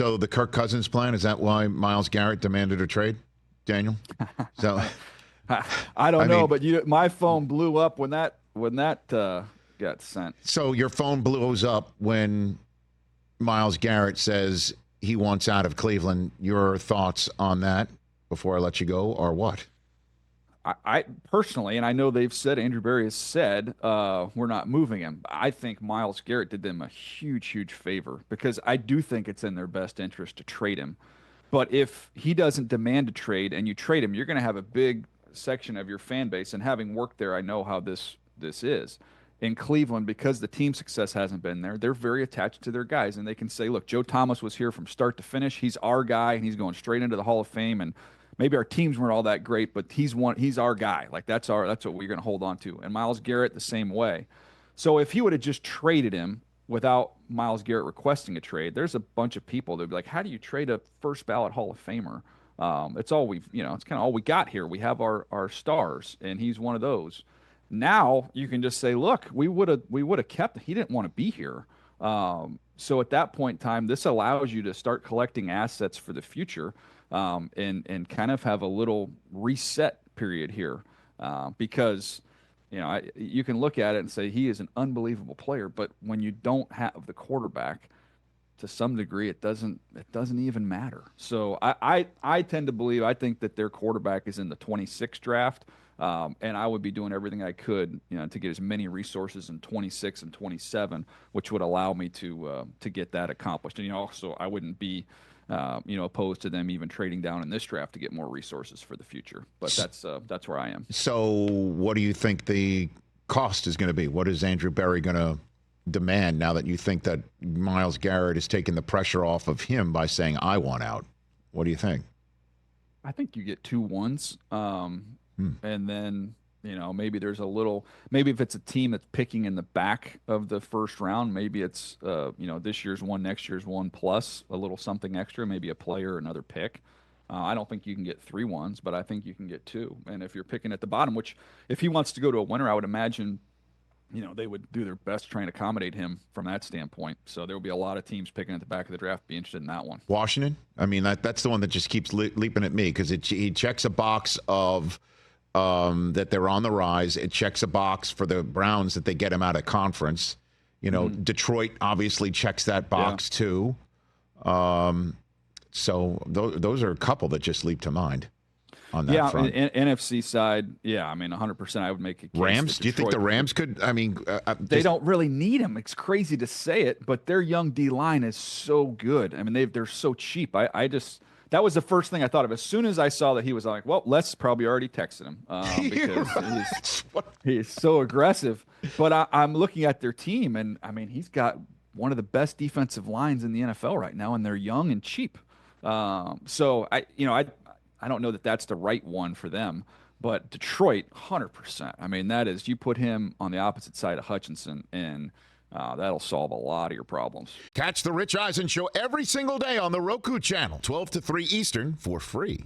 So the Kirk Cousins plan, is that why Myles Garrett demanded a trade, Daniel? So I don't know, but my phone blew up when that got sent. So your phone blows up when Myles Garrett says he wants out of Cleveland. Your thoughts on that before I let you go, or what? I personally, and I know they've said, Andrew Berry has said, we're not moving him. I think Myles Garrett did them a huge, huge favor because I do think it's in their best interest to trade him. But if he doesn't demand a trade and you trade him, you're going to have a big section of your fan base. And having worked there, I know how this is. In Cleveland, because the team success hasn't been there, they're very attached to their guys. And they can say, look, Joe Thomas was here from start to finish. He's our guy, and he's going straight into the Hall of Fame. And maybe our teams weren't all that great, but he's our guy. Like that's what we're going to hold on to. And Myles Garrett the same way. So if he would have just traded him without Myles Garrett requesting a trade, there's a bunch of people that'd be like, how do you trade a first ballot Hall of Famer? It's all it's kind of all we got here. We have our stars, and he's one of those. Now you can just say, look, we would have kept. He didn't want to be here. So at that point in time, this allows you to start collecting assets for the future, and kind of have a little reset period here, because you can look at it and say he is an unbelievable player, but when you don't have the quarterback, to some degree, it doesn't even matter. So I tend to believe, I think that their quarterback is in the 26th draft. And I would be doing everything I could, to get as many resources in 26 and 27, which would allow me to get that accomplished. And also I wouldn't be, opposed to them even trading down in this draft to get more resources for the future. But that's where I am. So what do you think the cost is going to be? What is Andrew Berry going to demand now that you think that Myles Garrett is taking the pressure off of him by saying, I want out? What do you think? I think you get 2 1s. And then, maybe there's maybe if it's a team that's picking in the back of the first round, maybe it's, this year's one, next year's one, plus a little something extra, maybe a player, another pick. I don't think you can get 3 1s, but I think you can get 2. And if you're picking at the bottom, which if he wants to go to a winner, I would imagine, they would do their best to try and accommodate him from that standpoint. So there will be a lot of teams picking at the back of the draft, be interested in that one. Washington? I mean, that's the one that just keeps leaping at me because he checks a box of that they're on the rise. It checks a box for the Browns that they get him out of conference. Detroit obviously checks that box too. So those are a couple that just leap to mind on that front. NFC side, I mean, 100% I would make a case. Rams? Do you think the Rams could? I mean, they don't really need him. It's crazy to say it, but their young D-line is so good. I mean, they're so cheap. That was the first thing I thought of. As soon as I saw that he was like, well, Les probably already texted him because he's so aggressive. But I'm looking at their team, and, I mean, he's got one of the best defensive lines in the NFL right now, and they're young and cheap. So, I don't know that that's the right one for them. But Detroit, 100%. I mean, that is, you put him on the opposite side of Hutchinson, and that'll solve a lot of your problems. Catch the Rich Eisen Show every single day on the Roku channel, 12 to 3 Eastern, for free.